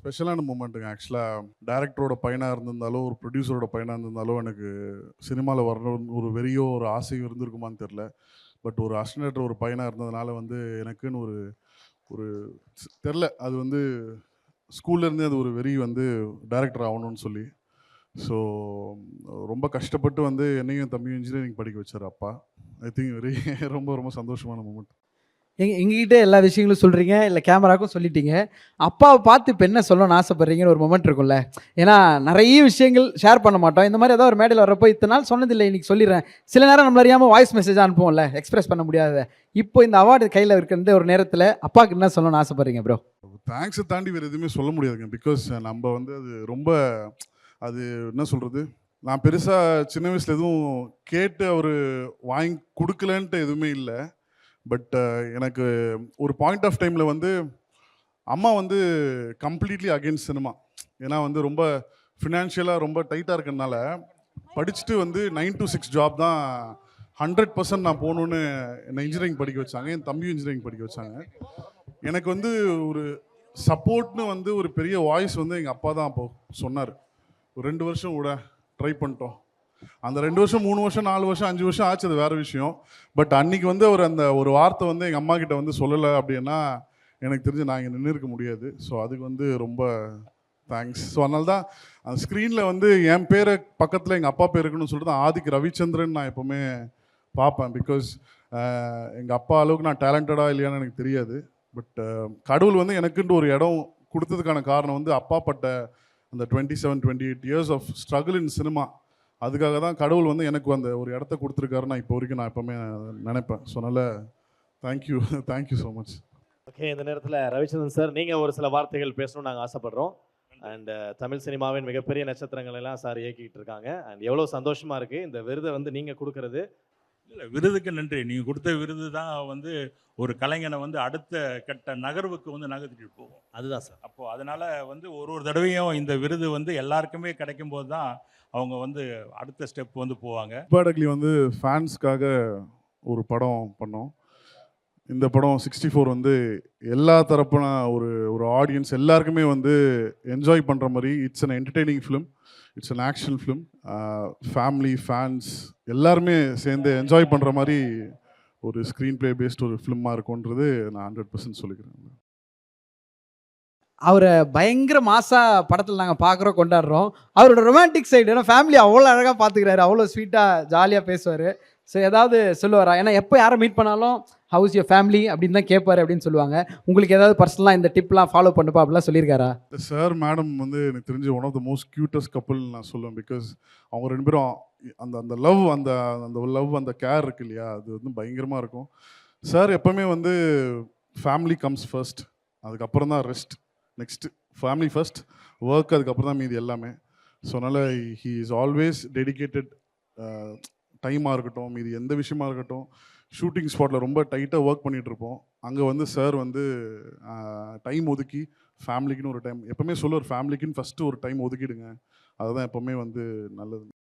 ஸ்பெஷலான மூமெண்ட்டுங்க. ஆக்சுவலாக டைரக்டரோட பையனாக இருந்திருந்தாலோ, ஒரு ப்ரொடியூசரோட பையனாக இருந்திருந்தாலோ, எனக்கு சினிமாவில் வரணும்னு ஒரு வெறியோ, ஒரு ஆசையோ இருந்திருக்குமான்னு தெரில. பட் ஒரு அசிஸ்டன்ட் ஒரு பையனாக இருந்ததுனால வந்து எனக்குன்னு ஒரு ஒரு தெரில. அது வந்து ஸ்கூல்லேருந்தே அது ஒரு வெறி வந்து டைரக்டர் ஆகணும்னு சொல்லி. ஸோ ரொம்ப கஷ்டப்பட்டு வந்து என்னையும் தம்பியும் இன்ஜினியரிங் படிக்க வச்சார் அப்பா. ஐ திங்க் வெரி ரொம்ப ரொம்ப சந்தோஷமான மூமெண்ட். எங்ககிட்ட எல்லா விஷயங்களும் சொல்றீங்க, இல்ல கேமராக்கும் சொல்லிட்டீங்க. அப்பாவ பார்த்து இப்ப என்ன சொல்லணும்னு ஆசைப்படுறீங்கன்னு ஒரு மொமெண்ட் இருக்கும்ல. ஏன்னா நெறைய விஷயங்கள் ஷேர் பண்ண மாட்டோம். இந்த மாரி ஏதாவது ஒரு மேடையில வர்றப்போ, இத்தன நாள் சொன்னதில்ல இன்னைக்கு சொல்லிர்றேன். சில நேரம் நம்மள அறியாம வாய்ஸ் மெசேஜா அனுப்புவோம்ல, எக்ஸ்பிரஸ் பண்ண முடியாதத. இப்போ இந்த அவார்டு கையில இருக்கிற ஒரு நேரத்துல அப்பாக்கு என்ன சொல்லணும்னு ஆசைப்படுறீங்க ப்ரோ? தேங்க்ஸை தாண்டி வேறு எதுவுமே சொல்ல முடியாதுங்க. பிகாஸ் நம்ம வந்து அது ரொம்ப அது என்ன சொல்கிறது, நான் பெருசாக சின்ன வயசில் எதுவும் கேட்டு அவர் வாங்கி கொடுக்கலன்ட்டு எதுவுமே இல்லை. பட் எனக்கு ஒரு பாயிண்ட் ஆஃப் டைமில் வந்து அம்மா வந்து கம்ப்ளீட்லி அகெயின்ஸ்ட் சினிமா. ஏன்னா வந்து ரொம்ப ஃபினான்ஷியலாக ரொம்ப டைட்டாக இருக்கிறதுனால படிச்சுட்டு வந்து 9 to 6 ஜாப் தான் 100% நான் போகணுன்னு என்னை இன்ஜினியரிங் படிக்க வச்சாங்க. என் தம்பியும் இன்ஜினியரிங் படிக்க வச்சாங்க. எனக்கு வந்து ஒரு சப்போர்ட்னு வந்து ஒரு பெரிய வாய்ஸ் வந்து எங்கள் அப்பா தான் அப்போ சொன்னார். ஒரு 2 வருஷம் கூட ட்ரை பண்ணிட்டோம். அந்த 2 வருஷம் 3 வருஷம் 4 வருஷம் 5 வருஷம் ஆச்சு, அது வேறு விஷயம். பட் அன்றைக்கி வந்து அவர் அந்த ஒரு வார்த்தை வந்து எங்கள் அம்மா கிட்ட வந்து சொல்லலை அப்படின்னா எனக்கு தெரிஞ்சு நான் இங்கே நின்று இருக்க முடியாது. ஸோ அதுக்கு வந்து ரொம்ப தேங்க்ஸ். ஸோ அதனால தான் அந்த ஸ்க்ரீனில் வந்து என் பேரை பக்கத்தில் எங்கள் அப்பா பேர் இருக்குன்னு சொல்லிட்டு தான் ஆதிக் ரவிச்சந்திரன் நான் எப்போவுமே பார்ப்பேன். பிகாஸ் எங்கள் அப்பா அளவுக்கு நான் டேலண்டடாக இல்லையான்னு எனக்கு தெரியாது. பட் கடவுள் வந்து எனக்குன்ட்டு ஒரு இடம் கொடுத்ததுக்கான காரணம் வந்து அப்பா பட்ட அந்த 27-28 years of struggle in cinema. அதுக்காக தான் கடவுள் வந்து எனக்கு அந்த ஒரு இடத்த கொடுத்துருக்காரு. நான் இப்போ வரைக்கும் நான் எப்போவுமே நினைப்பேன். ஸோ அதனால் thank you thank you so much. Okay, இந்த நேரத்தில் ரவிச்சந்திரன் சார், நீங்கள் ஒரு சில வார்த்தைகள் பேசணும்னு நாங்கள் ஆசைப்படுறோம். அண்ட் தமிழ் சினிமாவின் மிகப்பெரிய நட்சத்திரங்கள் எல்லாம் சார் இயக்கிட்டு இருக்காங்க. அண்ட் எவ்வளோ சந்தோஷமாக இருக்குது இந்த விருதை வந்து நீங்கள் கொடுக்கறது. இல்லை, விருதுக்கு நன்றி. நீங்கள் கொடுத்த விருது தான் வந்து ஒரு கலைஞனை வந்து அடுத்த கட்ட நகர்வுக்கு வந்து நகர்த்திட்டு போகும். அதுதான் சார். அப்போது அதனால் வந்து ஒரு தடவையும் இந்த விருது வந்து எல்லாருக்குமே கிடைக்கும் போது தான் அவங்க வந்து அடுத்த ஸ்டெப் வந்து போவாங்க. பர்டக்லி வந்து ஃபேன்ஸ்க்காக ஒரு படம் பண்ணோம். இந்த படம் 64 வந்து எல்லா தரப்பான ஒரு ஒரு ஆடியன்ஸ் எல்லாருக்குமே வந்து என்ஜாய் பண்ணுற மாதிரி it's an entertaining film, it's an action film. Family fans எல்லாருமே சேர்ந்து என்ஜாய் பண்ணுற மாதிரி ஒரு ஸ்க்ரீன் பிளே பேஸ்ட் ஒரு ஃபிலிமாக இருக்கும்ன்றது நான் 100% சொல்லிக்கிறேன். அவரை பயங்கர மாசா படத்தில் நாங்கள் பார்க்குறோம், கொண்டாடுறோம். அவரோட ரொமான்டிக் சைடு, ஏன்னா ஃபேமிலி அவ்வளோ அழகாக பார்த்துக்கிறாரு, அவ்வளோ ஸ்வீட்டாக ஜாலியாக பேசுவார். ஸோ ஏதாவது சொல்லுவாரா? ஏன்னா எப்போ யாரை மீட் பண்ணாலும் ஹவுஸ் யுவர் ஃபேமிலி அப்படின்னு தான் கேட்பாரு அப்படின்னு சொல்லுவாங்க. உங்களுக்கு ஏதாவது பர்சனலாக இந்த டிப்லாம் ஃபாலோ பண்ணுப்பா அப்படிலாம் சொல்லியிருக்காரா? சார் மேடம் வந்து எனக்கு தெரிஞ்சு one of the most cutest couple நான் சொல்லுவேன். பிகாஸ் அவங்க 2 பேரும் அந்த அந்த லவ் அந்த அந்த லவ் அந்த கேர் இருக்கு இல்லையா, அது வந்து பயங்கரமாக இருக்கும். சார் எப்போவுமே வந்து ஃபேமிலி கம்ஸ் ஃபர்ஸ்ட், அதுக்கப்புறம் தான் rest. Next family first, work அதுக்கப்புறம் தான் மீதி எல்லாமே. ஸோ அதனால் ஹீ இஸ் ஆல்வேஸ் டெடிக்கேட்டட். டைமாக இருக்கட்டும், மீதி எந்த விஷயமா இருக்கட்டும், ஷூட்டிங் ஸ்பாட்டில் ரொம்ப டைட்டாக ஒர்க் பண்ணிகிட்ருப்போம். அங்கே வந்து சார் வந்து டைம் ஒதுக்கி ஃபேமிலிக்குன்னு ஒரு டைம் எப்போவுமே சொல்லுவார், ஃபேமிலிக்குன்னு ஃபஸ்ட்டு ஒரு டைம் ஒதுக்கிடுங்க, அதுதான் எப்போவுமே வந்து நல்லது.